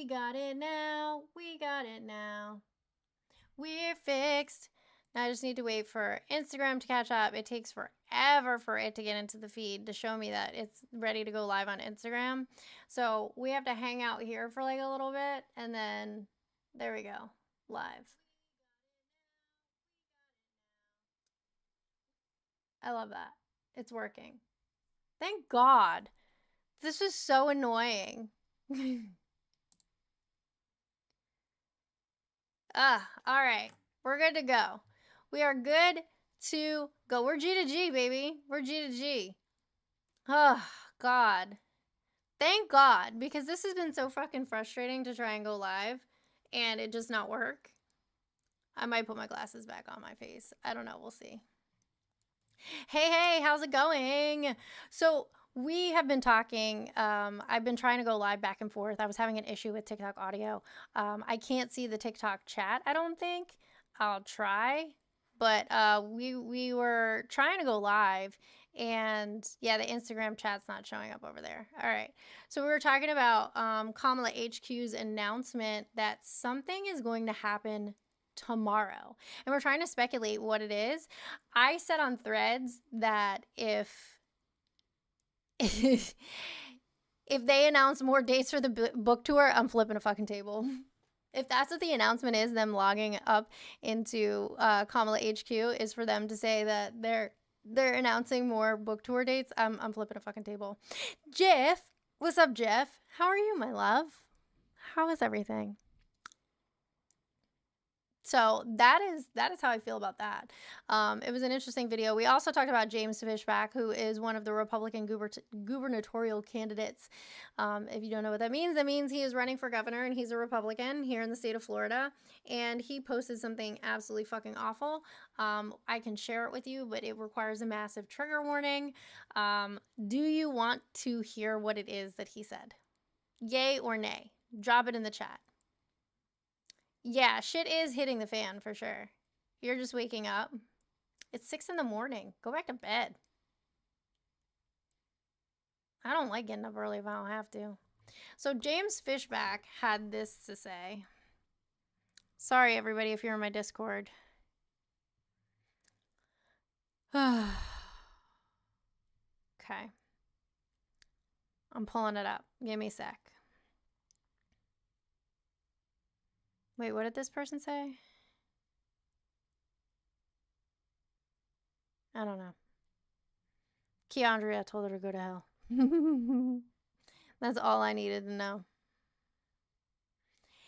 got it now. We got it now. We're fixed. Now I just need to wait for Instagram to catch up. It takes forever for it to get into the feed to show me that it's ready to go live on Instagram. So we have to hang out here for like a little bit, and then there we go, live. I love that. It's working. Thank God. This is so annoying. All right. We're good to go. We are good to go. We're G to G, baby. We're G to G. Oh, God. Thank God, because this has been so fucking frustrating to try and go live, and it does not work. I might put my glasses back on my face. I don't know. We'll see. Hey, how's it going? So we have been talking. I've been trying to go live back and forth. I was having an issue with TikTok audio. I can't see the TikTok chat, I don't think. I'll try. But we were trying to go live, and yeah, the Instagram chat's not showing up over there. All right. So we were talking about Kamala HQ's announcement that something is going to happen tomorrow, and we're trying to speculate what it is. I said on Threads that if if they announce more dates for the book tour, I'm flipping a fucking table. If that's what the announcement is, them logging up into Kamala HQ is for them to say that they're announcing more book tour dates, I'm flipping a fucking table. Jeff, what's up, Jeff? How are you, my love? How is everything? So that is how I feel about that. It was an interesting video. We also talked about James Fishback, who is one of the Republican gubernatorial candidates. If you don't know what that means he is running for governor, and he's a Republican here in the state of Florida. And he posted something absolutely fucking awful. I can share it with you, but it requires a massive trigger warning. Do you want to hear what it is that he said? Yay or nay? Drop it in the chat. Yeah, shit is hitting the fan for sure. You're just waking up. It's 6 in the morning. Go back to bed. I don't like getting up early if I don't have to. So James Fishback had this to say. Sorry, everybody, if you're in my Discord. Okay. I'm pulling it up. Give me a sec. Wait, what did this person say? I don't know. Keandria told her to go to hell. That's all I needed to know.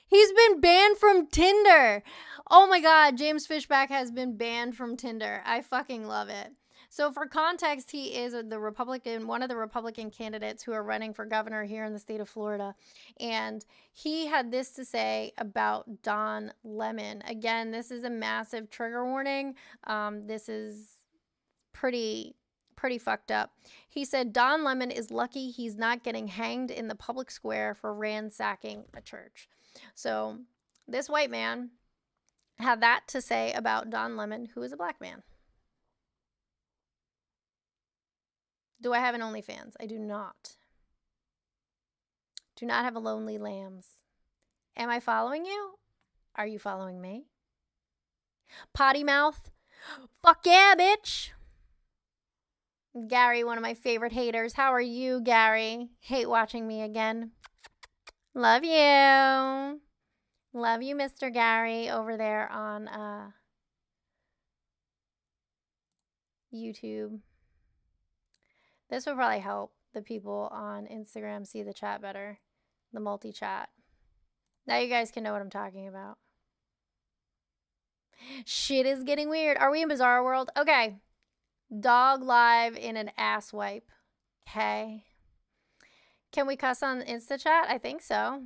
He's been banned from Tinder. Oh my God, James Fishback has been banned from Tinder. I fucking love it. So for context, he is one of the Republican candidates who are running for governor here in the state of Florida. And he had this to say about Don Lemon. Again, this is a massive trigger warning. This is pretty fucked up. He said Don Lemon is lucky he's not getting hanged in the public square for ransacking a church. So this white man had that to say about Don Lemon, who is a black man. Do I have an OnlyFans? I do not. Do not have a Lonely Lambs. Am I following you? Are you following me? Potty mouth? Fuck yeah, bitch. Gary, one of my favorite haters. How are you, Gary? Hate watching me again. Love you. Love you, Mr. Gary, over there on YouTube. This will probably help the people on Instagram see the chat better, the multi-chat. Now you guys can know what I'm talking about. Shit is getting weird. Are we in Bizarre World? Okay. Dog live in an ass wipe. Okay. Can we cuss on Insta chat? I think so.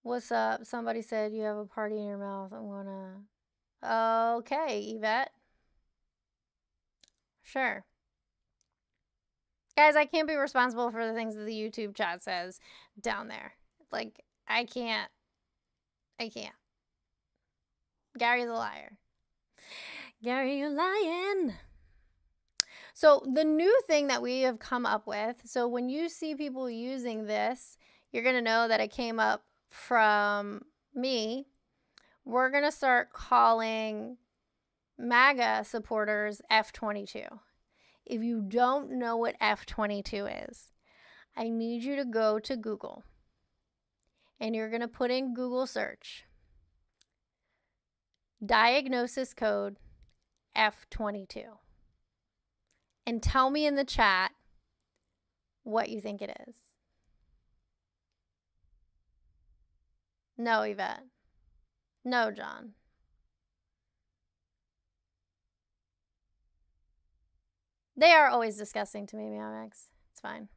What's up? Somebody said you have a party in your mouth. I'm gonna... Okay, Yvette. Sure. Guys, I can't be responsible for the things that the YouTube chat says down there. Like, I can't. Gary's a liar. Gary, you're lying. So the new thing that we have come up with, so when you see people using this, you're going to know that it came up from me. We're going to start calling MAGA supporters F22. If you don't know what F22 is, I need you to go to Google and you're going to put in Google search diagnosis code F22 and tell me in the chat what you think it is. No, Yvette. No, John. They are always disgusting to me, Meowmix. It's fine.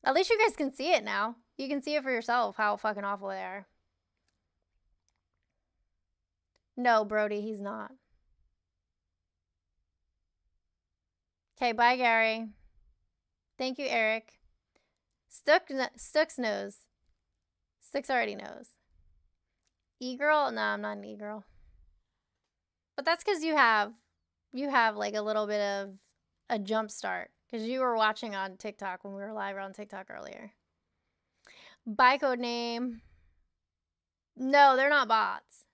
At least you guys can see it now. You can see it for yourself how fucking awful they are. No, Brody, he's not. Okay, bye, Gary. Thank you, Eric. Stooks knows. Stooks already knows. E-girl? No, I'm not an e-girl. But that's because you have like a little bit of a jump start because you were watching on TikTok when we were live on TikTok earlier. Bye, Codename. No, they're not bots.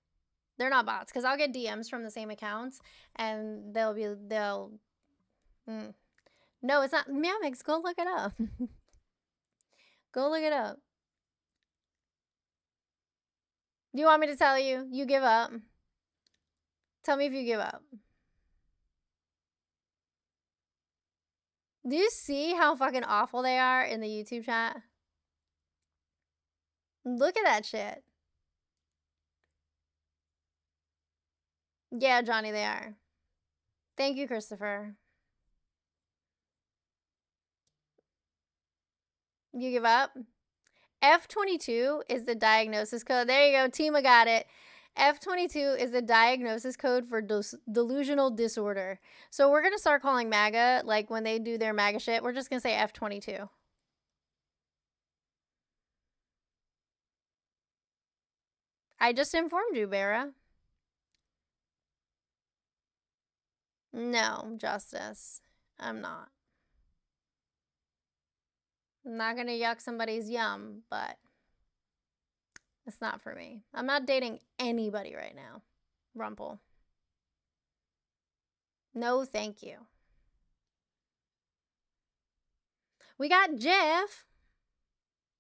They're not bots because I'll get DMs from the same accounts and they'll. No, it's not. Meowmix, go look it up. Go look it up. Do you want me to tell you? You give up. Tell me if you give up. Do you see how fucking awful they are in the YouTube chat? Look at that shit. Yeah, Johnny, they are. Thank you, Christopher. You give up? F22 is the diagnosis code. There you go. Tima got it. F22 is the diagnosis code for delusional disorder. So we're going to start calling MAGA, like when they do their MAGA shit, we're just going to say F22. I just informed you, Vera. No, Justice. I'm not. I'm not going to yuck somebody's yum, but it's not for me. I'm not dating anybody right now. Rumple. No, thank you. We got Jeff.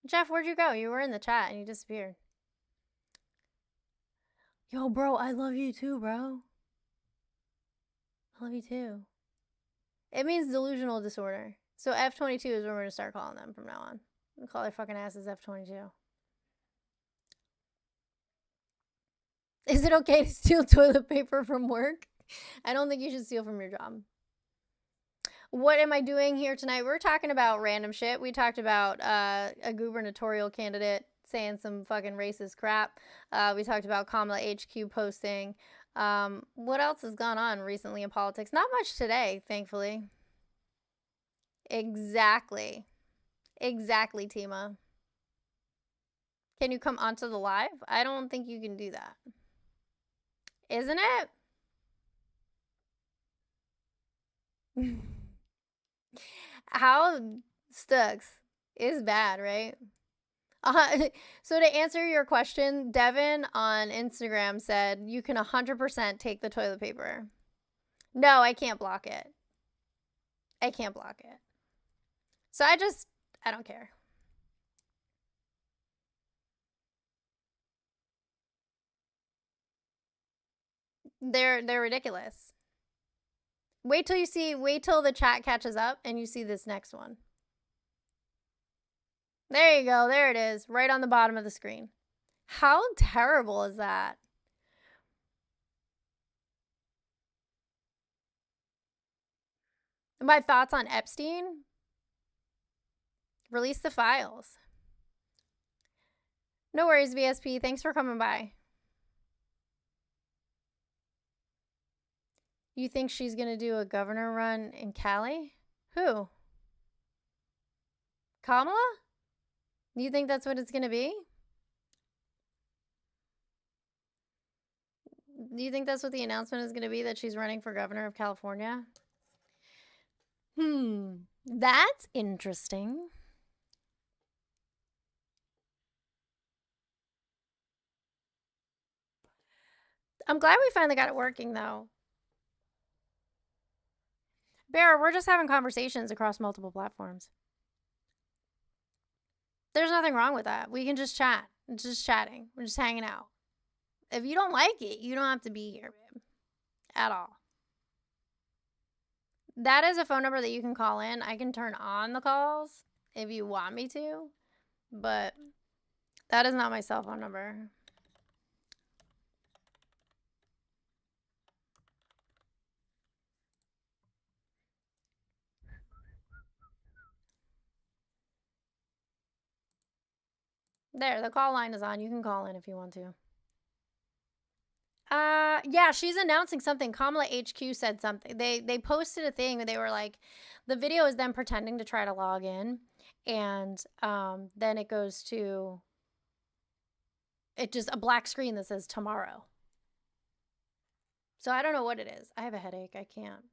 Jeff, where'd you go? You were in the chat and you disappeared. Yo, bro, I love you too, bro. I love you too. It means delusional disorder. So F22 is what we're going to start calling them from now on. We'll call their fucking asses F22. Is it okay to steal toilet paper from work? I don't think you should steal from your job. What am I doing here tonight? We're talking about random shit. We talked about a gubernatorial candidate saying some fucking racist crap. We talked about Kamala HQ posting. What else has gone on recently in politics? Not much today, thankfully. Exactly. Exactly, Tima. Can you come onto the live? I don't think you can do that. Isn't it? How Stux is bad, right? So to answer your question, Devin on Instagram said you can 100% take the toilet paper. No, I can't block it. I can't block it. So I don't care. They're ridiculous. Wait till the chat catches up and you see this next one. There you go. There it is. Right on the bottom of the screen. How terrible is that? My thoughts on Epstein? Release the files. No worries, VSP. Thanks for coming by. You think she's going to do a governor run in Cali? Who? Kamala? You think that's what it's going to be? Do you think that's what the announcement is going to be, that she's running for governor of California? That's interesting. I'm glad we finally got it working, though. Bear, we're just having conversations across multiple platforms. There's nothing wrong with that. We can just chat. It's just chatting. We're just hanging out. If you don't like it, you don't have to be here, babe. At all. That is a phone number that you can call in. I can turn on the calls if you want me to, but that is not my cell phone number. There, the call line is on. You can call in if you want to. Yeah, she's announcing something. Kamala HQ said something. They posted a thing where they were like, the video is them pretending to try to log in, and then it goes to just a black screen that says tomorrow. So I don't know what it is. I have a headache. I can't.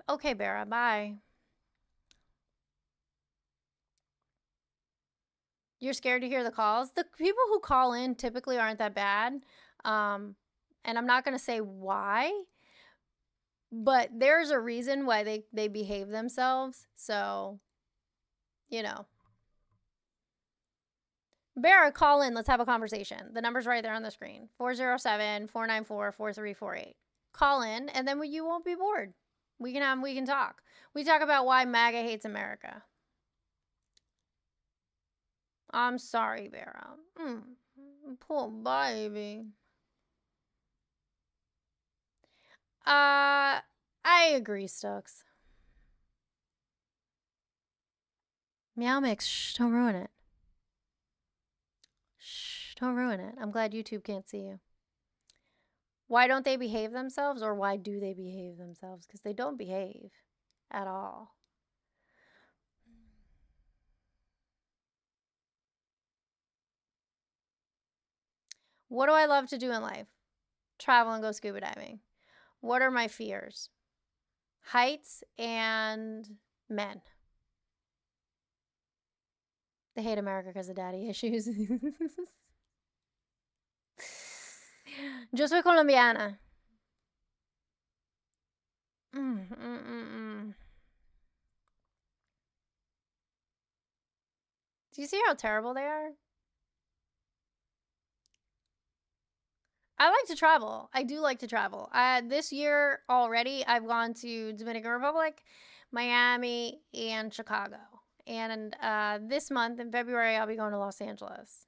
Okay, Bera, bye. You're scared to hear the calls? The people who call in typically aren't that bad. And I'm not going to say why, but there's a reason why they behave themselves. So, you know. Bera, call in. Let's have a conversation. The number's right there on the screen. 407-494-4348. Call in, and then you won't be bored. We can talk. We talk about why MAGA hates America. I'm sorry, Bera. Poor baby. I agree, Stokes. Meow Mix, shh, don't ruin it. Shh, don't ruin it. I'm glad YouTube can't see you. Why don't they behave themselves, or why do they behave themselves? Because they don't behave at all. What do I love to do in life? Travel and go scuba diving. What are my fears? Heights and men. They hate America because of daddy issues. Yo soy colombiana. Do you see how terrible they are? I like to travel. I do like to travel. This year already, I've gone to Dominican Republic, Miami, and Chicago. And this month in February, I'll be going to Los Angeles.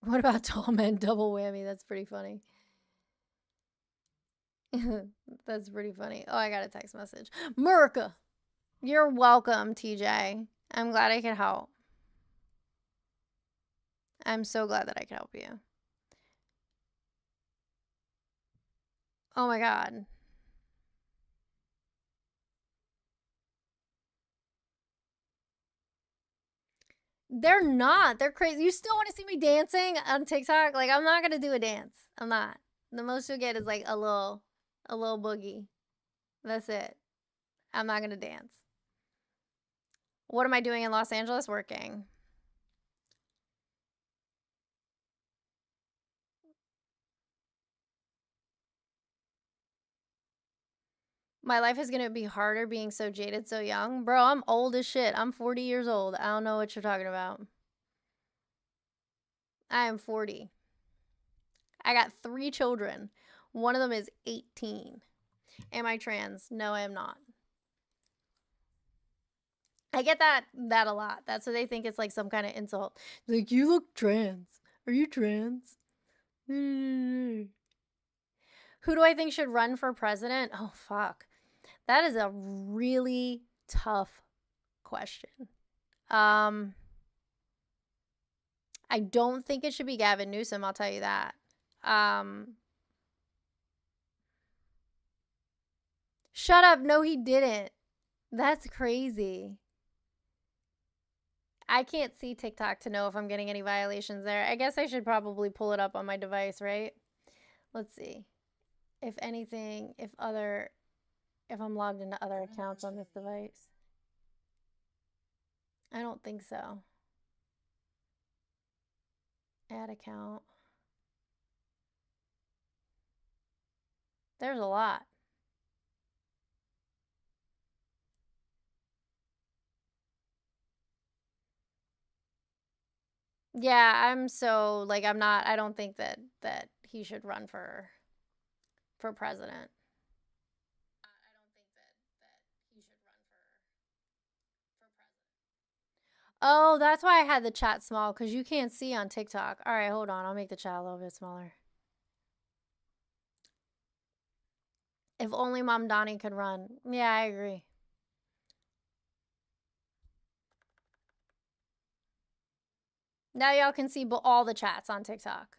What about tall men double whammy? That's pretty funny. That's pretty funny. Oh, I got a text message. Murica, you're welcome, TJ. I'm glad I could help. I'm so glad that I could help you. Oh my God. They're not. They're crazy. You still want to see me dancing on TikTok? Like, I'm not gonna do a dance. I'm not. The most you'll get is like a little boogie. That's it. I'm not gonna dance. What am I doing in Los Angeles? Working. My life is gonna be harder being so jaded so young. Bro, I'm old as shit. I'm 40 years old. I don't know what you're talking about. I am 40. I got 3 children. One of them is 18. Am I trans? No, I am not. I get that a lot. That's what they think it's like some kind of insult. Like, you look trans. Are you trans? Who do I think should run for president? Oh, fuck. That is a really tough question. I don't think it should be Gavin Newsom, I'll tell you that. Shut up. No, he didn't. That's crazy. I can't see TikTok to know if I'm getting any violations there. I guess I should probably pull it up on my device, right? Let's see. if anything, if I'm logged into other accounts on this device. I don't think so. Add account. There's a lot. Yeah, I'm so like I don't think that he should run for president. I don't think that he should run for president. Oh, that's why I had the chat small, because you can't see on TikTok. All right, hold on. I'll make the chat a little bit smaller. If only Mom Donnie could run. Yeah, I agree. Now y'all can see all the chats on TikTok.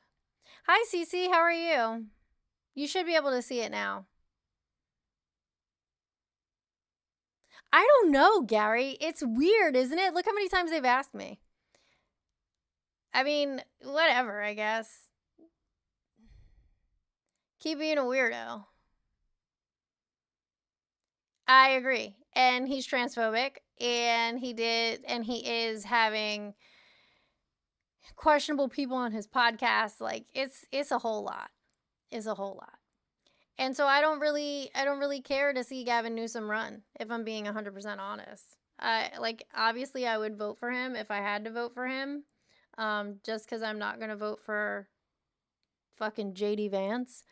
Hi, Cece. How are you? You should be able to see it now. I don't know, Gary. It's weird, isn't it? Look how many times they've asked me. I mean, whatever, I guess. Keep being a weirdo. I agree. And he's transphobic, and he is having questionable people on his podcast. Like it's a whole lot. It's a whole lot. And so I don't really care to see Gavin Newsom run, if I'm being 100% honest. Like obviously I would vote for him if I had to vote for him. Just because I'm not gonna vote for fucking JD Vance.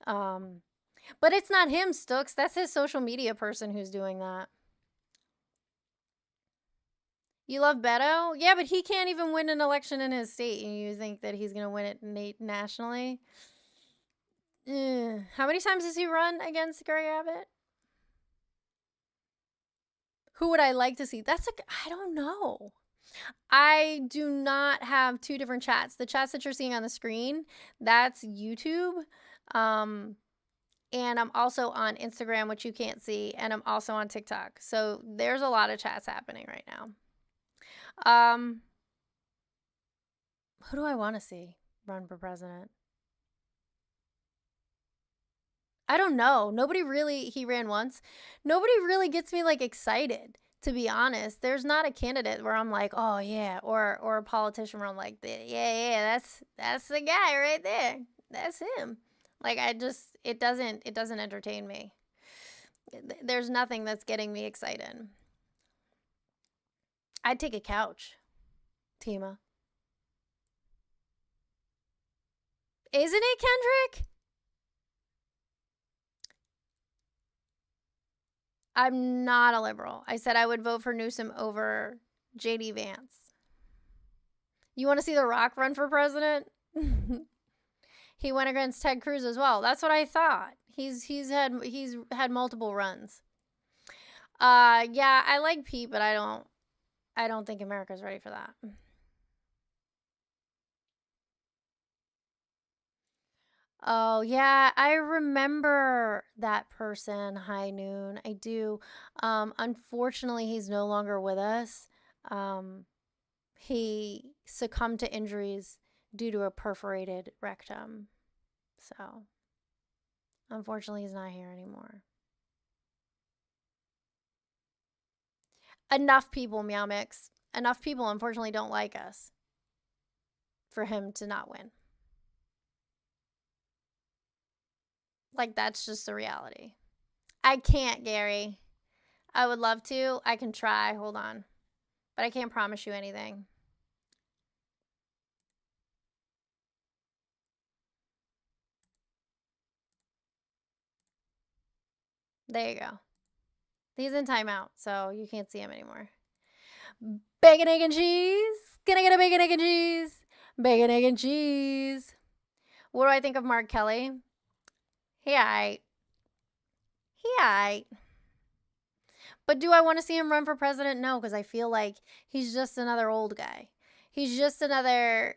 But it's not him, Stooks. That's his social media person who's doing that. You love Beto? Yeah, but he can't even win an election in his state, and you think that he's gonna win it nationally? How many times has he run against Greg Abbott? Who would I like to see? I don't know. I do not have two different chats. The chats that you're seeing on the screen, that's YouTube. And I'm also on Instagram, which you can't see, and I'm also on TikTok. So there's a lot of chats happening right now. Who do I want to see run for president? I don't know. He ran once. Nobody really gets me like excited, to be honest. There's not a candidate where I'm like, oh yeah, or a politician where I'm like, yeah, that's the guy right there. That's him. Like it doesn't entertain me. There's nothing that's getting me excited. I'd take a couch, Tima. Isn't it, Kendrick? I'm not a liberal. I said I would vote for Newsom over JD Vance. You want to see The Rock run for president? He went against Ted Cruz as well. That's what I thought. He's had multiple runs. Yeah, I like Pete, but I don't think America's ready for that. Oh, yeah, I remember that person, High Noon. I do. Unfortunately, he's no longer with us. He succumbed to injuries due to a perforated rectum. So, unfortunately, he's not here anymore. Enough people, Meow Mix. Enough people, unfortunately, don't like us for him to not win. Like, that's just the reality. I can't, Gary. I would love to. I can try. Hold on. But I can't promise you anything. There you go. He's in timeout, so you can't see him anymore. Bacon, egg, and cheese. Gonna get a bacon, egg, and cheese. Bacon, egg, and cheese. What do I think of Mark Kelly? He aight. He aight. But do I want to see him run for president? No, because I feel like he's just another old guy. He's just another...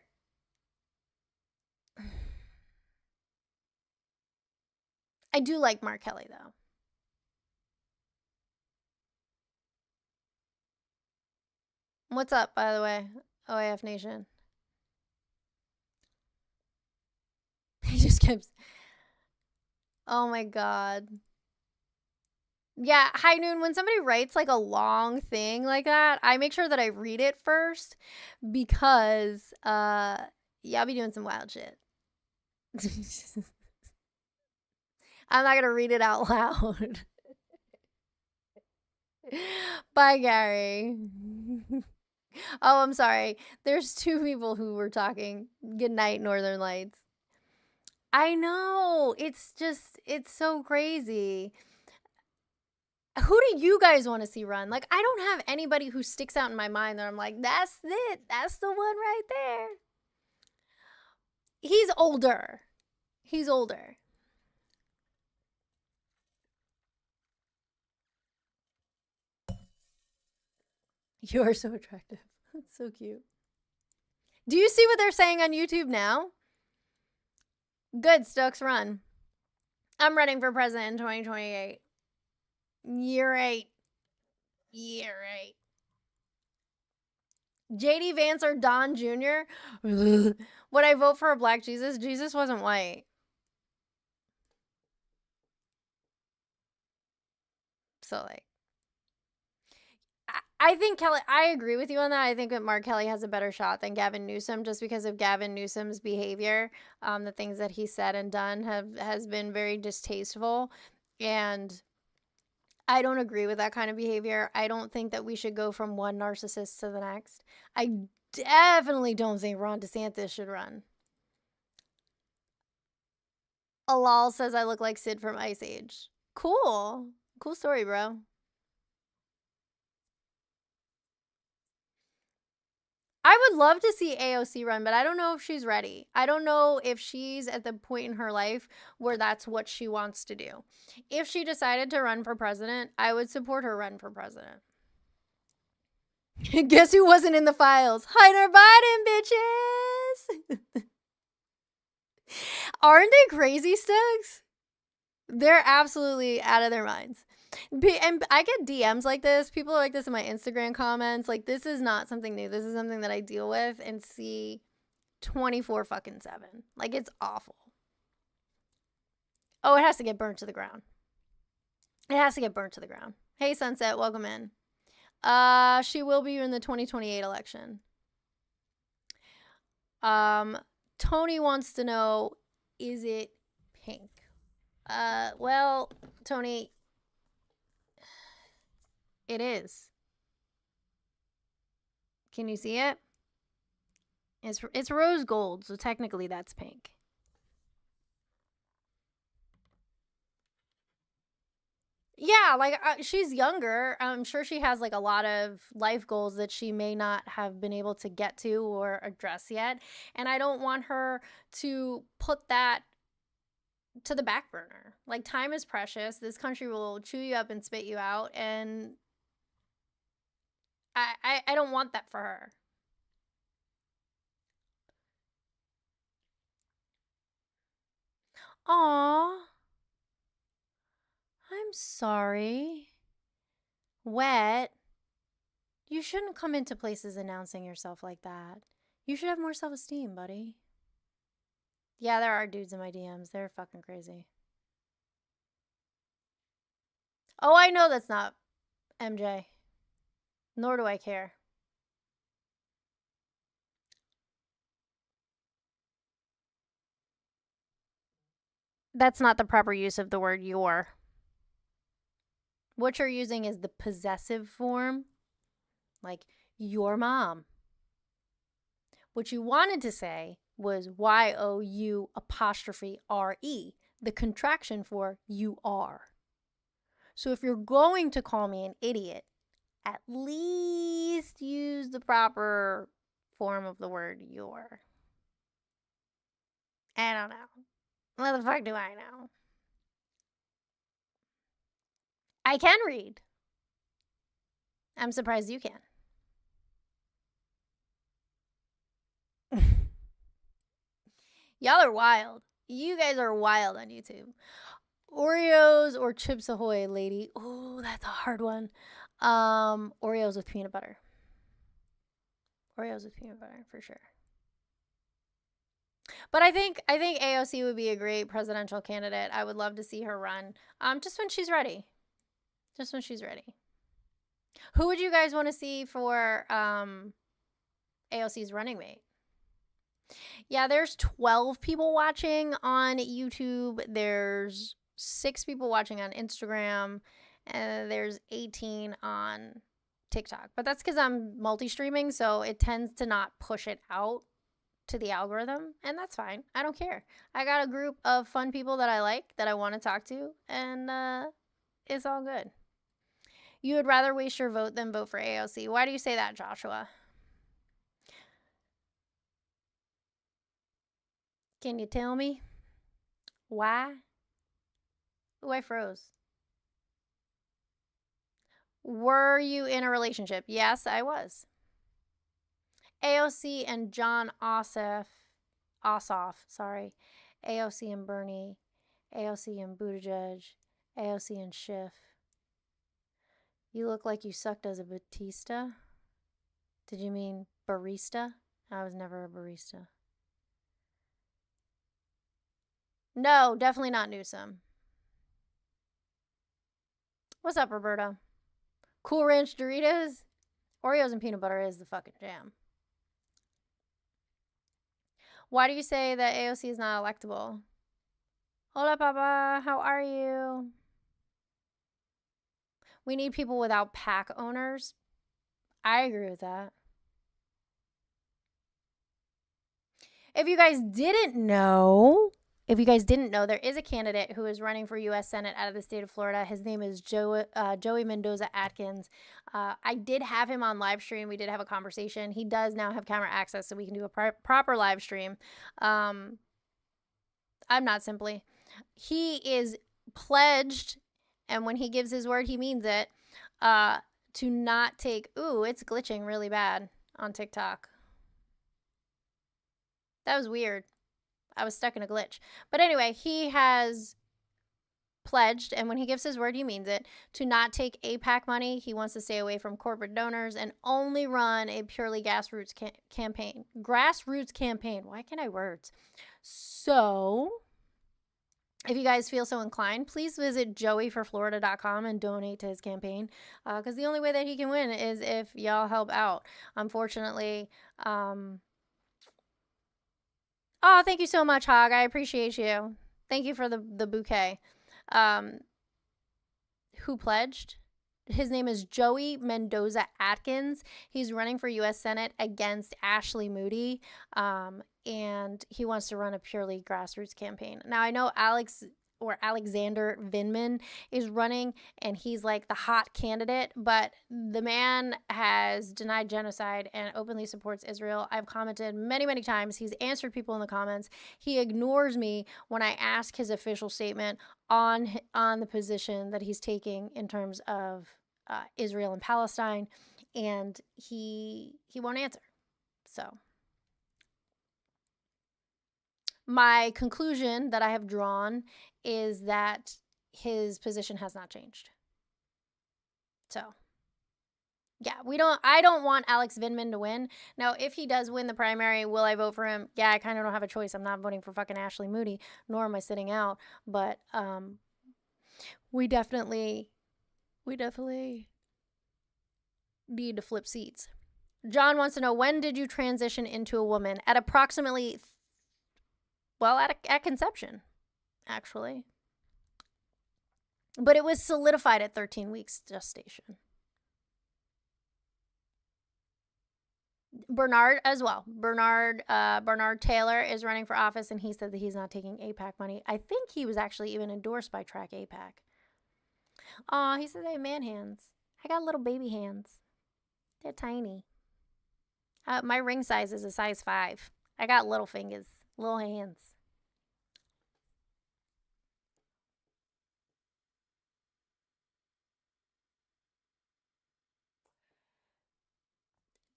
I do like Mark Kelly, though. What's up, by the way, OAF Nation? He just keeps... Oh my God. Yeah, High Noon, when somebody writes like a long thing like that, I make sure that I read it first because yeah, I'll be doing some wild shit. I'm not gonna read it out loud. Bye, Gary. Oh, I'm sorry. There's two people who were talking. Good night, Northern Lights. I know. It's so crazy. Who do you guys want to see run? Like, I don't have anybody who sticks out in my mind that I'm like, that's it. That's the one right there. He's older. He's older. You are so attractive. That's so cute. Do you see what they're saying on YouTube now? Good, Stokes, run. I'm running for president in 2028. Year 8. Year 8. JD Vance or Don Jr.? Would I vote for a black Jesus? Jesus wasn't white. So, like, I think Kelly, I agree with you on that. I think that Mark Kelly has a better shot than Gavin Newsom just because of Gavin Newsom's behavior. The things that he said and done has been very distasteful. And I don't agree with that kind of behavior. I don't think that we should go from one narcissist to the next. I definitely don't think Ron DeSantis should run. Alal says I look like Sid from Ice Age. Cool. Cool story, bro. I would love to see AOC run, but I don't know if she's ready. I don't know if she's at the point in her life where that's what she wants to do. If she decided to run for president, I would support her run for president. Guess who wasn't in the files? Hunter Biden, bitches! Aren't they crazy, Stokes? They're absolutely out of their minds. And I get DMs like this. People are like this in my Instagram comments. Like, this is not something new. This is something that I deal with and see 24 fucking 7. Like, it's awful. Oh, it has to get burnt to the ground. It has to get burnt to the ground. Hey, Sunset, welcome in. She will be in the 2028 election. Tony wants to know, is it pink? Well, Tony, it is. Can you see it? It's rose gold, so technically that's pink. Yeah, like she's younger. I'm sure she has like a lot of life goals that she may not have been able to get to or address yet. And I don't want her to put that to the back burner. Like, time is precious. This country will chew you up and spit you out. And I don't want that for her. Aw. I'm sorry. Wet. You shouldn't come into places announcing yourself like that. You should have more self-esteem, buddy. Yeah, there are dudes in my DMs. They're fucking crazy. Oh, I know that's not MJ. Nor do I care. That's not the proper use of the word your. What you're using is the possessive form. Like, your mom. What you wanted to say was YOU apostrophe RE, the contraction for you are. So if you're going to call me an idiot, at least use the proper form of the word your. I don't know. What the fuck do I know? I can read. I'm surprised you can. Y'all are wild. You guys are wild on YouTube. Oreos or Chips Ahoy, lady? Oh, that's a hard one. Oreos with peanut butter. Oreos with peanut butter, for sure. But I think AOC would be a great presidential candidate. I would love to see her run. Just when she's ready. Just when she's ready. Who would you guys want to see for AOC's running mate? Yeah, there's 12 people watching on YouTube. There's 6 people watching on Instagram. And there's 18 on TikTok. But that's because I'm multi-streaming, so it tends to not push it out to the algorithm, and that's fine. I don't care. I got a group of fun people that I like, that I want to talk to, and it's all good. You would rather waste your vote than vote for AOC. Why do you say that, Joshua? Can you tell me why? Ooh, I froze. Were you in a relationship? Yes, I was. AOC and John Ossoff, sorry. AOC and Bernie. AOC and Buttigieg. AOC and Schiff. You look like you sucked as a Batista. Did you mean barista? I was never a barista. No, definitely not Newsom. What's up, Roberta? Cool Ranch Doritos? Oreos and peanut butter is the fucking jam. Why do you say that AOC is not electable? Hola, Papa. How are you? We need people without pack owners. I agree with that. If you guys didn't know, there is a candidate who is running for U.S. Senate out of the state of Florida. His name is Joey Mendoza Atkins. I did have him on live stream. We did have a conversation. He does now have camera access, so we can do a proper live stream. I'm not simply. He is pledged, and when he gives his word, he means it, to not take... Ooh, it's glitching really bad on TikTok. That was weird. I was stuck in a glitch. But anyway, he has pledged, and when he gives his word, he means it, to not take APAC money. He wants to stay away from corporate donors and only run a purely grassroots campaign. Grassroots campaign. Why can't I words? So, if you guys feel so inclined, please visit joeyforflorida.com and donate to his campaign, because the only way that he can win is if y'all help out. Unfortunately, oh, thank you so much, Hog. I appreciate you. Thank you for the bouquet. Who pledged? His name is Joey Mendoza Atkins. He's running for U.S. Senate against Ashley Moody, and he wants to run a purely grassroots campaign. Now, I know Alexander Vindman is running, and he's like the hot candidate, but the man has denied genocide and openly supports Israel. I've commented many, many times. He's answered people in the comments. He ignores me when I ask his official statement on the position that he's taking in terms of Israel and Palestine, and he won't answer. So my conclusion that I have drawn is that his position has not changed. So, yeah, I don't want Alex Vindman to win. Now, if he does win the primary, will I vote for him? Yeah, I kind of don't have a choice. I'm not voting for fucking Ashley Moody, nor am I sitting out. But we definitely need to flip seats. John wants to know, when did you transition into a woman? At approximately, at conception, actually. But it was solidified at 13 weeks gestation. Bernard as well. Bernard Taylor is running for office, and he said that he's not taking APAC money. I think he was actually even endorsed by Track APAC. Aw, he says I have man hands. I got little baby hands. They're tiny. My ring size is a size 5. I got little fingers, little hands.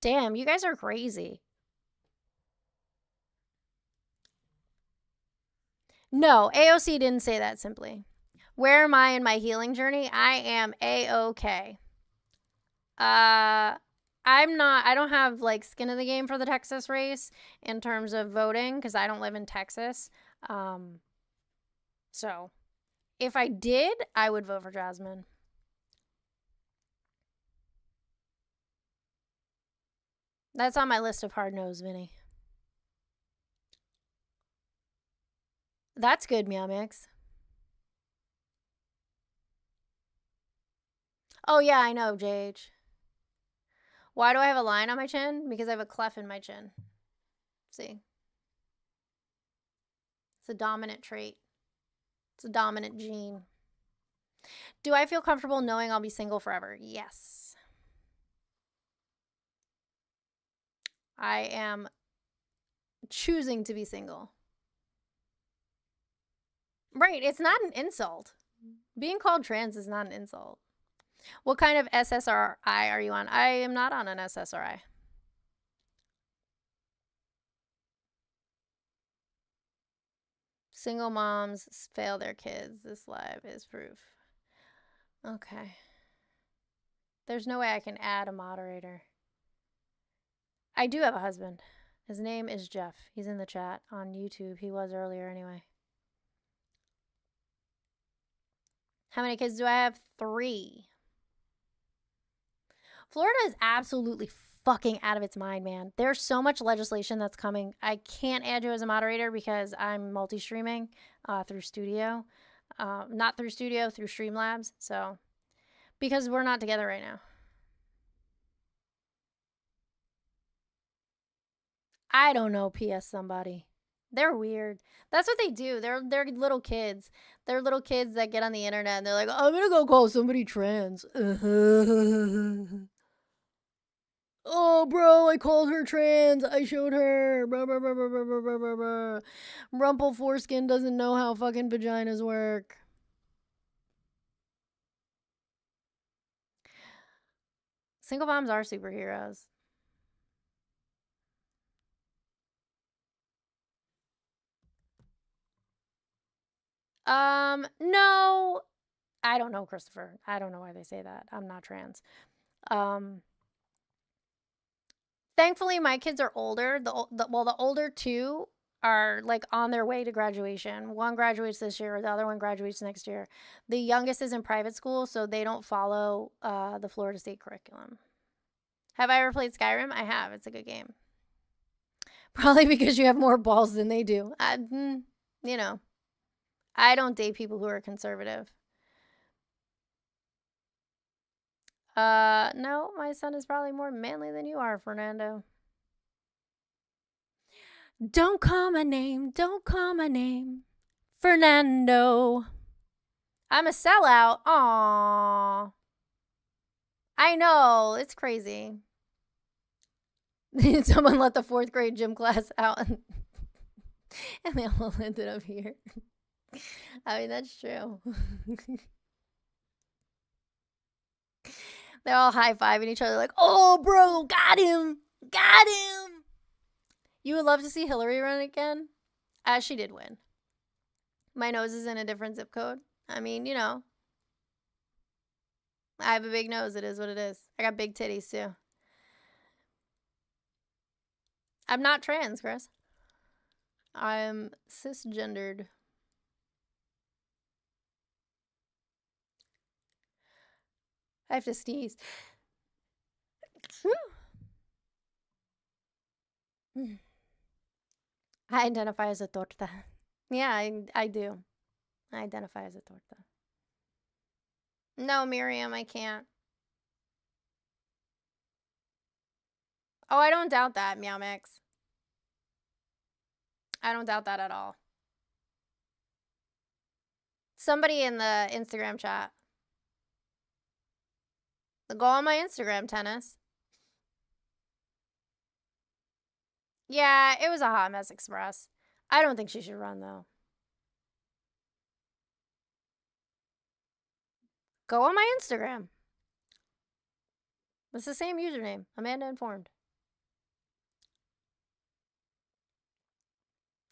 Damn, you guys are crazy. No, AOC didn't say that simply. Where am I in my healing journey? I am A-OK. I don't have like skin in the game for the Texas race in terms of voting because I don't live in Texas. Um, so if I did, I would vote for Jasmine. That's on my list of hard no's, Vinny. That's good, Meow Mix. Oh yeah, I know, JH. Why do I have a line on my chin? Because I have a clef in my chin. See? It's a dominant trait. It's a dominant gene. Do I feel comfortable knowing I'll be single forever? Yes. I am choosing to be single. Right, it's not an insult. Being called trans is not an insult. What kind of SSRI are you on? I am not on an SSRI. Single moms fail their kids. This live is proof. Okay. There's no way I can add a moderator. I do have a husband. His name is Jeff. He's in the chat on YouTube. He was earlier anyway. How many kids do I have? 3. Florida is absolutely fucking out of its mind, man. There's so much legislation that's coming. I can't add you as a moderator because I'm multi-streaming through Studio. Not through Studio, through Streamlabs. So, because we're not together right now. I don't know, PS somebody. They're weird. That's what they do. They're little kids. They're little kids that get on the internet and they're like, I'm gonna go call somebody trans. Oh, bro, I called her trans. I showed her. Blah, blah, blah, blah, blah, blah, blah, blah. Rumple foreskin doesn't know how fucking vaginas work. Single moms are superheroes. No. I don't know, Christopher. I don't know why they say that. I'm not trans. Thankfully, my kids are older. The older 2 are like on their way to graduation. One graduates this year, the other one graduates next year. The youngest is in private school, so they don't follow the Florida State curriculum. Have I ever played Skyrim? I have. It's a good game. Probably because you have more balls than they do. You know, I don't date people who are conservative. No, my son is probably more manly than you are, Fernando. Don't call my name. Don't call my name. Fernando. I'm a sellout. Aww. I know. It's crazy. Someone let the 4th grade gym class out and they all ended up here. I mean, that's true. They're all high-fiving each other like, oh, bro, got him. Got him. You would love to see Hillary run again? She did win. My nose is in a different zip code. I mean, you know. I have a big nose. It is what it is. I got big titties, too. I'm not trans, Chris. I'm cisgendered. I have to sneeze. I identify as a torta. Yeah, I do. I identify as a torta. No, Miriam, I can't. Oh, I don't doubt that, Meow Mix. I don't doubt that at all. Somebody in the Instagram chat. Go on my Instagram, Tennis. Yeah, it was a hot mess express. I don't think she should run, though. Go on my Instagram. It's the same username, AmandaInformed.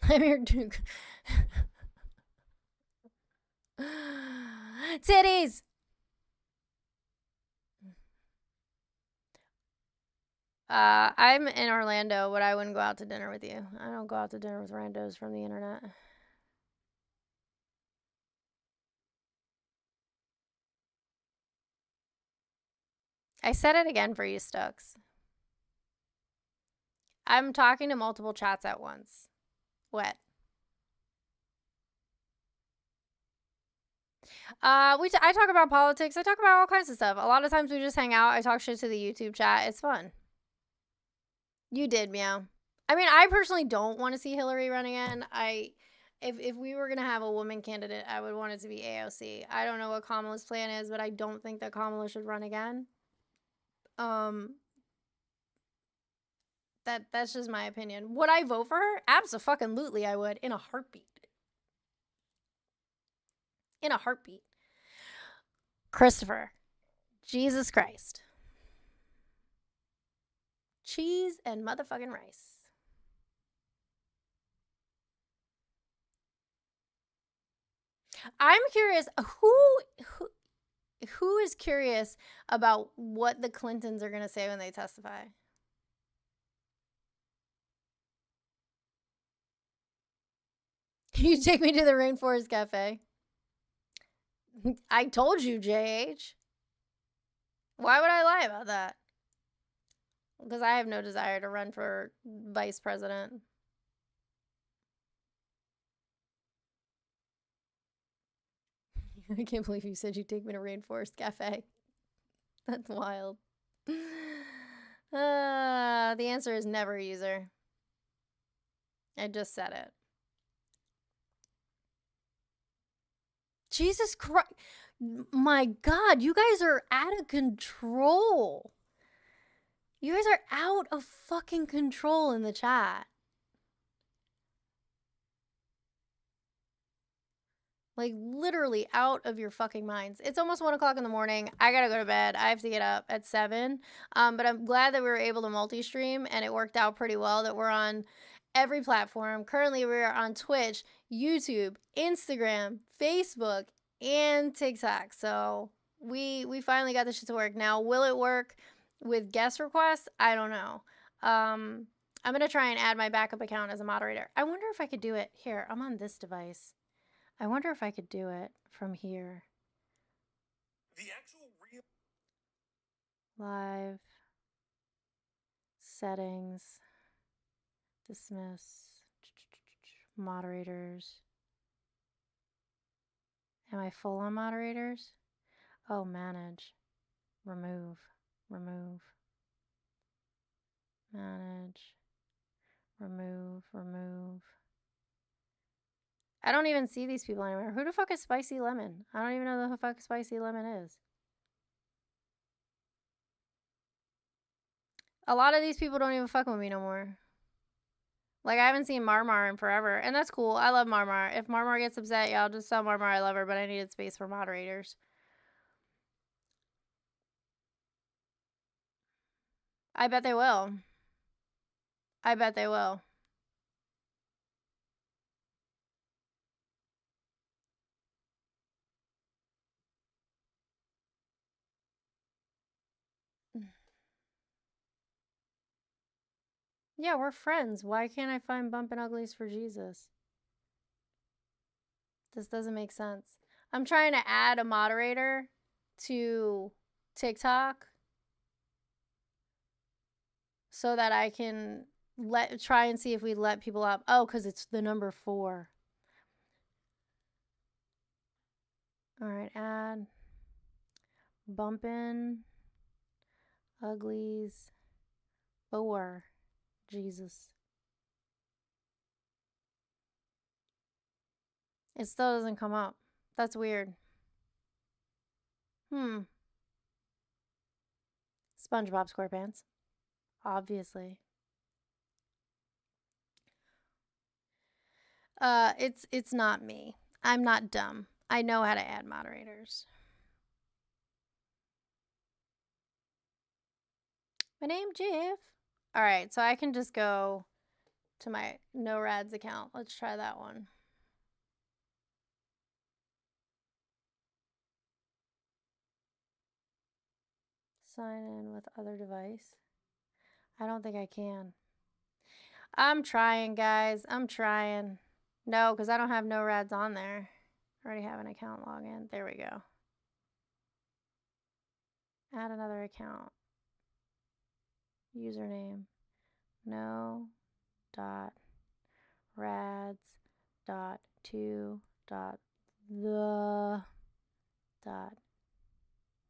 I'm here to... Titties! I'm in Orlando, but I wouldn't go out to dinner with you. I don't go out to dinner with randos from the internet. I said it again for you, Stokes. I'm talking to multiple chats at once. What? I talk about politics. I talk about all kinds of stuff. A lot of times we just hang out. I talk shit to the YouTube chat. It's fun. You did, meow. I mean, I personally don't want to see Hillary run again. If we were gonna have a woman candidate, I would want it to be AOC. I don't know what Kamala's plan is, but I don't think that Kamala should run again. That's just my opinion. Would I vote for her? Abso-fucking-lutely, I would, in a heartbeat. In a heartbeat. Christopher, Jesus Christ, cheese and motherfucking rice. I'm curious who is curious about what the Clintons are gonna say when they testify. You take me to the Rainforest Cafe. I told you, JH. Why would I lie about that? Because I have no desire to run for vice president. I can't believe you said you'd take me to Rainforest Cafe. That's wild. The answer is never, user. I just said it. Jesus Christ. My God, you guys are out of control. You guys are out of fucking control in the chat. Like, literally out of your fucking minds. It's almost 1 o'clock in the morning. I gotta go to bed. I have to get up at 7. But I'm glad that we were able to multi-stream, and it worked out pretty well that we're on every platform. Currently, we are on Twitch, YouTube, Instagram, Facebook, and TikTok. So we finally got this shit to work. Now, will it work with guest requests? I don't know. I'm gonna try and add my backup account as a moderator. I wonder if I could do it. Here, I'm on this device. I wonder if I could do it from here. The actual real live settings, dismiss, moderators. Am I full on moderators? Oh, manage, remove, manage, remove. I don't even see these people anymore. Who the fuck is Spicy Lemon? I don't even know who the fuck Spicy Lemon is. A lot of these people don't even fuck with me no more. Like, I haven't seen Marmar in forever, and that's cool. I love Marmar. If Marmar gets upset, yeah, I'll just tell Marmar I love her, but I needed space for moderators. I bet they will. I bet they will. Yeah, we're friends. Why can't I find Bumpin' Uglies for Jesus? This doesn't make sense. I'm trying to add a moderator to TikTok so that I can try and see if we let people up. Oh, because it's the number 4. All right, add Bumpin' Uglies for Jesus. It still doesn't come up. That's weird. SpongeBob SquarePants. Obviously. It's not me. I'm not dumb. I know how to add moderators. My name's Jeff. All right, so I can just go to my NoRads account. Let's try that one. Sign in with other device. I don't think I can. I'm trying, guys. I'm trying. No, because I don't have no rads on there. I already have an account login. There we go. Add another account. Username. No dot rads dot to dot the dot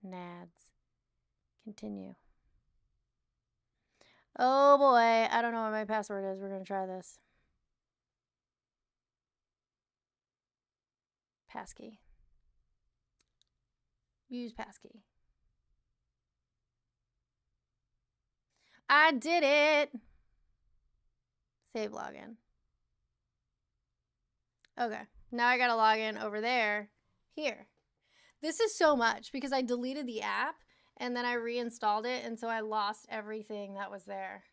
nads. Continue. Oh boy, I don't know what my password is. We're gonna try this. Passkey. Use passkey. I did it. Save login. Okay, now I gotta log in over there. Here. This is so much because I deleted the app and then I reinstalled it, and so I lost everything that was there.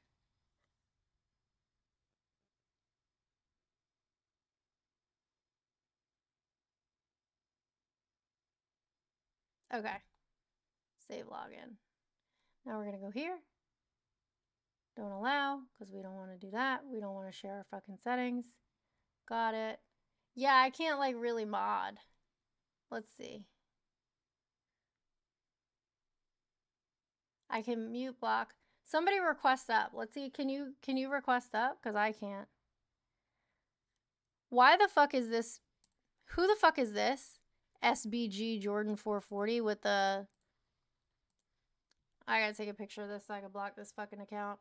Okay. Save login. Now we're gonna go here. Don't allow, because we don't want to do that. We don't want to share our fucking settings. Got it. Yeah, I can't like really mod. Let's see. I can mute block. Somebody request up. Let's see. Can you request up? Because I can't. Why the fuck is this? Who the fuck is this? SBG Jordan 440 with the... I gotta take a picture of this so I can block this fucking account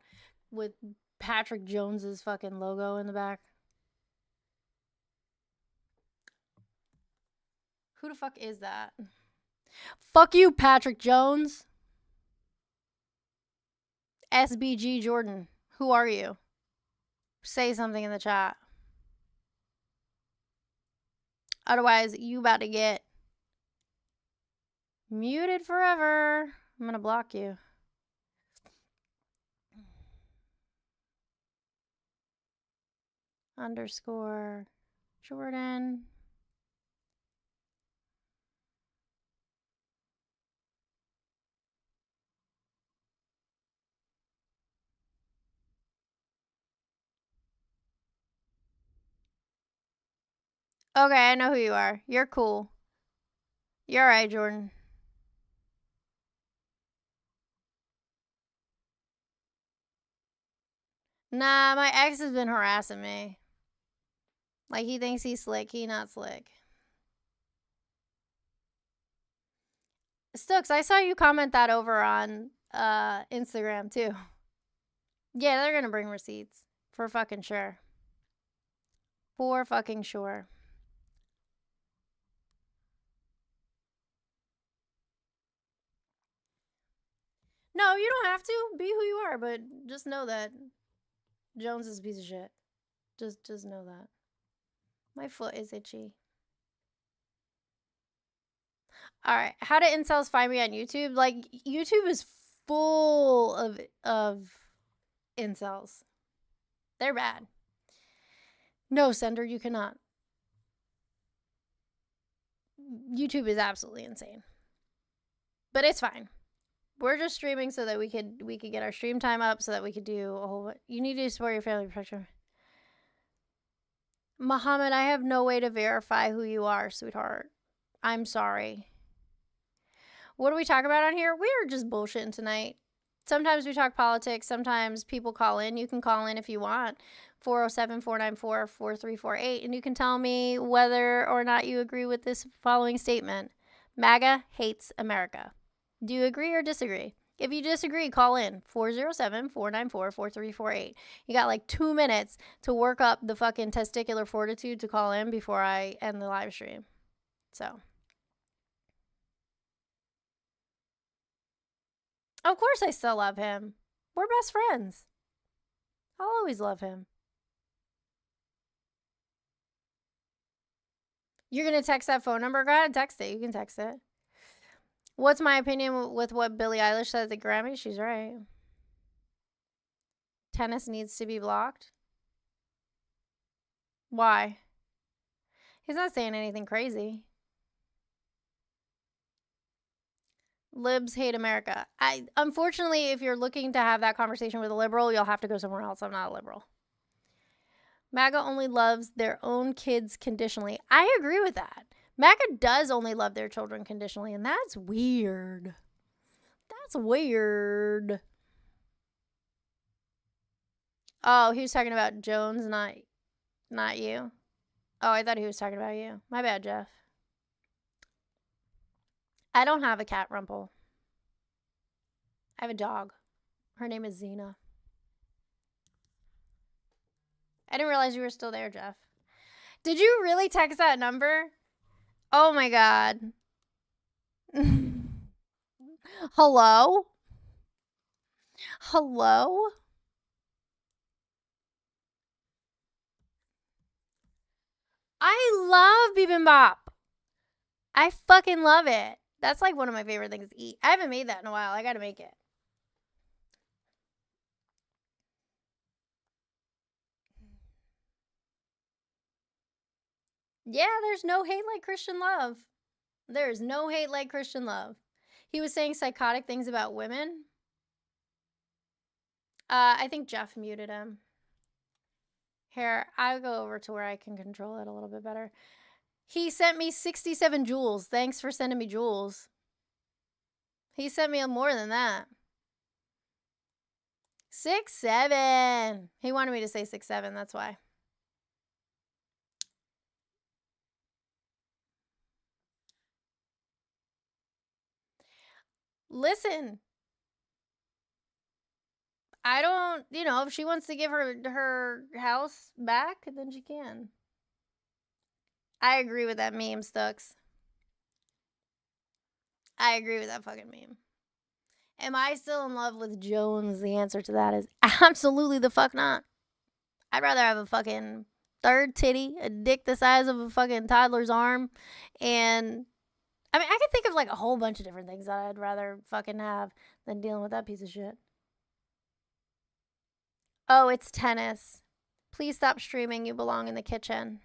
with Patrick Jones's fucking logo in the back. Who the fuck is that? Fuck you, Patrick Jones. SBG Jordan. Who are you? Say something in the chat. Otherwise, you about to get muted forever. I'm gonna block you. Underscore Jordan. Okay, I know who you are. You're cool. You're alright, Jordan. Nah, my ex has been harassing me. Like, he thinks he's slick. He not slick. Stooks, I saw you comment that over on Instagram, too. Yeah, they're gonna bring receipts. For fucking sure. For fucking sure. No, you don't have to. Be who you are, but just know that Jones is a piece of shit. Just know that. My foot is itchy. Alright, how do incels find me on YouTube? Like, YouTube is full of incels. They're bad. No, Sender, you cannot. YouTube is absolutely insane. But it's fine. We're just streaming so that we could get our stream time up so that we could do a whole... You need to support your family protection. Muhammad, I have no way to verify who you are, sweetheart. I'm sorry. What do we talk about on here? We are just bullshitting tonight. Sometimes we talk politics. Sometimes people call in. You can call in if you want. 407-494-4348. And you can tell me whether or not you agree with this following statement. MAGA hates America. Do you agree or disagree? If you disagree, call in 407-494-4348. You got like 2 minutes to work up the fucking testicular fortitude to call in before I end the live stream. So, of course I still love him. We're best friends. I'll always love him. You're going to text that phone number? Go ahead, text it. You can text it. What's my opinion with what Billie Eilish said at the Grammy? She's right. Tennis needs to be blocked. Why? He's not saying anything crazy. Libs hate America. Unfortunately, if you're looking to have that conversation with a liberal, you'll have to go somewhere else. I'm not a liberal. MAGA only loves their own kids conditionally. I agree with that. MAGA does only love their children conditionally, and that's weird. That's weird. Oh, he was talking about Jones, not you. Oh, I thought he was talking about you. My bad, Jeff. I don't have a cat, Rumple. I have a dog. Her name is Xena. I didn't realize you were still there, Jeff. Did you really text that number? Oh my god. Hello? Hello? I love bibimbap. I fucking love it. That's like one of my favorite things to eat. I haven't made that in a while. I gotta make it. Yeah, there's no hate like Christian love. There's no hate like Christian love. He was saying psychotic things about women. I think Jeff muted him. Here, I'll go over to where I can control it a little bit better. He sent me 67 jewels. Thanks for sending me jewels. He sent me more than that. 6'7". He wanted me to say 6'7", that's why. Listen. I don't, if she wants to give her house back, then she can. I agree with that meme, Stux. I agree with that fucking meme. Am I still in love with Jones? The answer to that is absolutely the fuck not. I'd rather have a fucking third titty, a dick the size of a fucking toddler's arm, and I mean, I could think of like a whole bunch of different things that I'd rather fucking have than dealing with that piece of shit. Oh, it's tennis. Please stop streaming. You belong in the kitchen.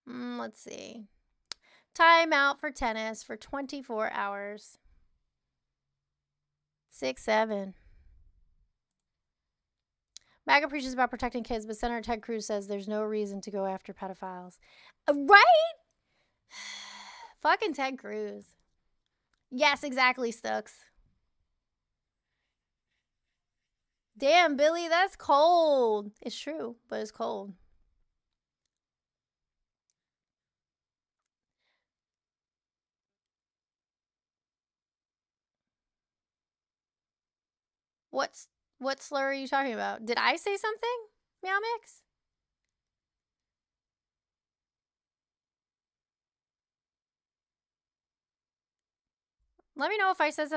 Let's see. Time out for tennis for 24 hours. 6'7". MAGA preaches about protecting kids, but Senator Ted Cruz says there's no reason to go after pedophiles. Right? Fucking Ted Cruz. Yes, exactly, Stux. Damn, Billy, that's cold. It's true, but it's cold. What slur are you talking about? Did I say something? Meow Mix? Let me know if I said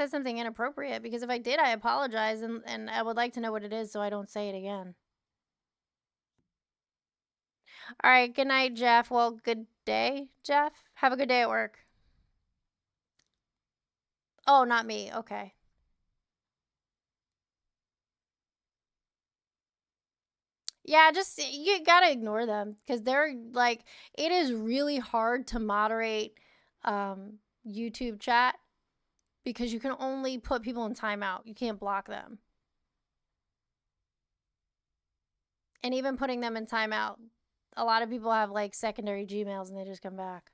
something inappropriate, because if I did, I apologize, and I would like to know what it is so I don't say it again. All right, good night, Jeff. Well, good day, Jeff. Have a good day at work. Oh, not me. Okay. Yeah, just you gotta ignore them, because they're like, it is really hard to moderate YouTube chat, because you can only put people in timeout. You can't block them. And even putting them in timeout, a lot of people have like secondary Gmails and they just come back.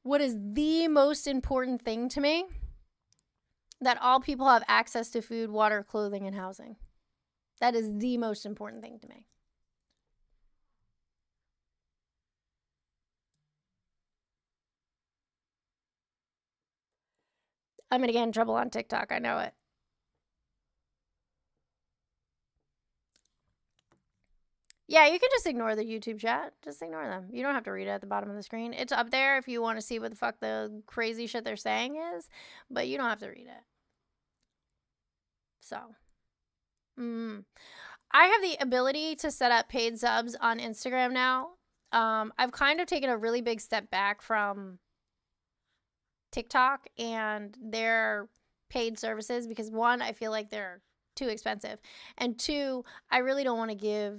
What is the most important thing to me? That all people have access to food, water, clothing, and housing. That is the most important thing to me. I'm going to get in trouble on TikTok. I know it. Yeah, you can just ignore the YouTube chat. Just ignore them. You don't have to read it at the bottom of the screen. It's up there if you want to see what the fuck the crazy shit they're saying is, but you don't have to read it. So, I have the ability to set up paid subs on Instagram now. I've kind of taken a really big step back from TikTok and their paid services, because one, I feel like they're too expensive, and two, I really don't want to give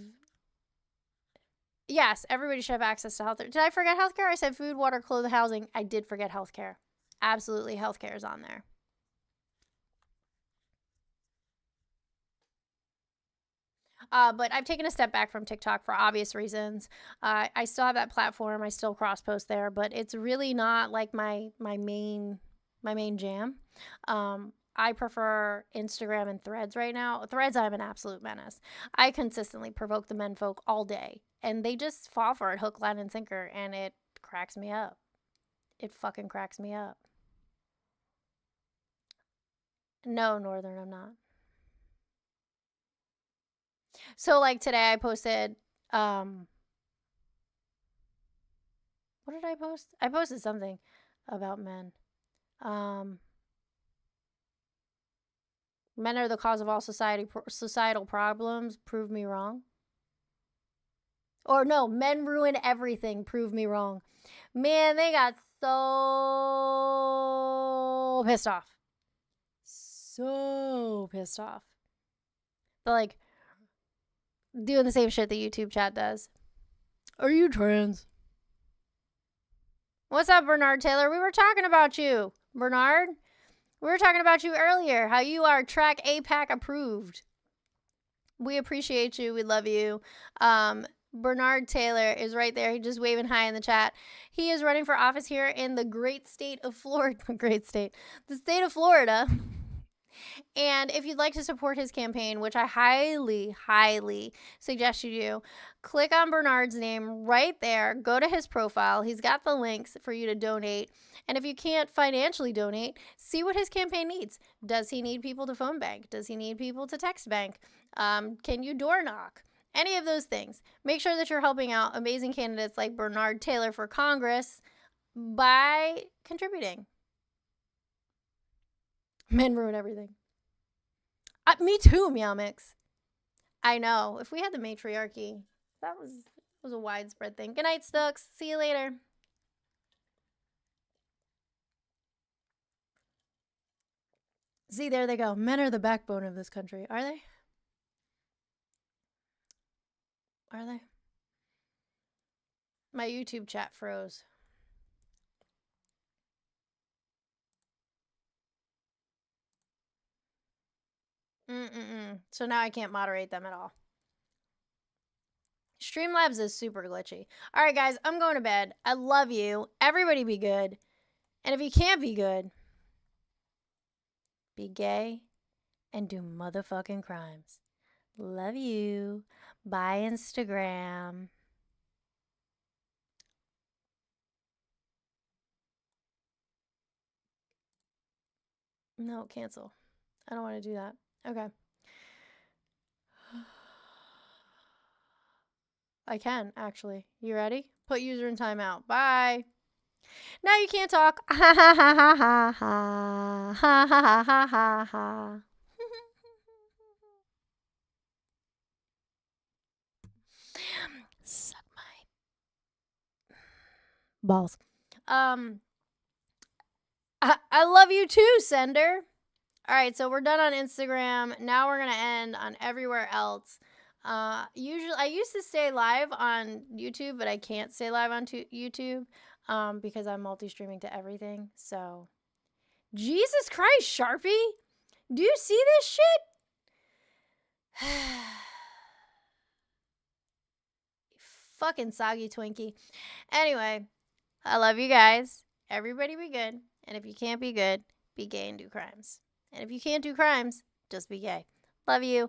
Yes, everybody should have access to healthcare. Did I forget healthcare? I said food, water, clothes, housing. I did forget healthcare. Absolutely, healthcare is on there. But I've taken a step back from TikTok for obvious reasons. I still have that platform. I still cross post there, but it's really not like my main jam. I prefer Instagram and Threads right now. Threads, I'm an absolute menace. I consistently provoke the men folk all day, and they just fall for it hook, line, and sinker, and it cracks me up. It fucking cracks me up. No, Northern, I'm not. So like today I posted what did I post? I posted something about men. Um Men are the cause of all societal problems. Prove me wrong. Or no, men ruin everything. Prove me wrong. Man, they got so pissed off. So pissed off. They're like doing the same shit the YouTube chat does. Are you trans? What's up, Bernard Taylor? We were talking about you, Bernard. We were talking about you earlier, how you are Track APAC approved. We appreciate you. We love you. Bernard Taylor is right there. He's just waving hi in the chat. He is running for office here in the great state of Florida. Great state. The state of Florida. And if you'd like to support his campaign, which I highly, highly suggest you do, click on Bernard's name right there. Go to his profile. He's got the links for you to donate. And if you can't financially donate, see what his campaign needs. Does he need people to phone bank? Does he need people to text bank? Can you door knock? Any of those things. Make sure that you're helping out amazing candidates like Bernard Taylor for Congress by contributing. Men ruin everything. Me too, Meow Mix. I know. If we had the matriarchy, that was a widespread thing. Good night, Stooks. See you later. See, there they go. Men are the backbone of this country. Are they? Are they? My YouTube chat froze. So now I can't moderate them at all. Streamlabs is super glitchy. All right, guys, I'm going to bed. I love you. Everybody be good. And if you can't be good, be gay and do motherfucking crimes. Love you. Bye, Instagram. No, cancel. I don't want to do that. Okay. I can, actually. You ready? Put user in timeout. Bye. Now you can't talk. Ha ha ha ha ha ha ha ha ha ha ha. Suck my balls. I love you too, Sender. All right, so we're done on Instagram. Now we're gonna end on everywhere else. Usually I used to stay live on YouTube, but I can't stay live on YouTube because I'm multi-streaming to everything. So, Jesus Christ, Sharpie, do you see this shit? Fucking soggy Twinkie. Anyway, I love you guys. Everybody be good. And if you can't be good, be gay and do crimes. And if you can't do crimes, just be gay. Love you.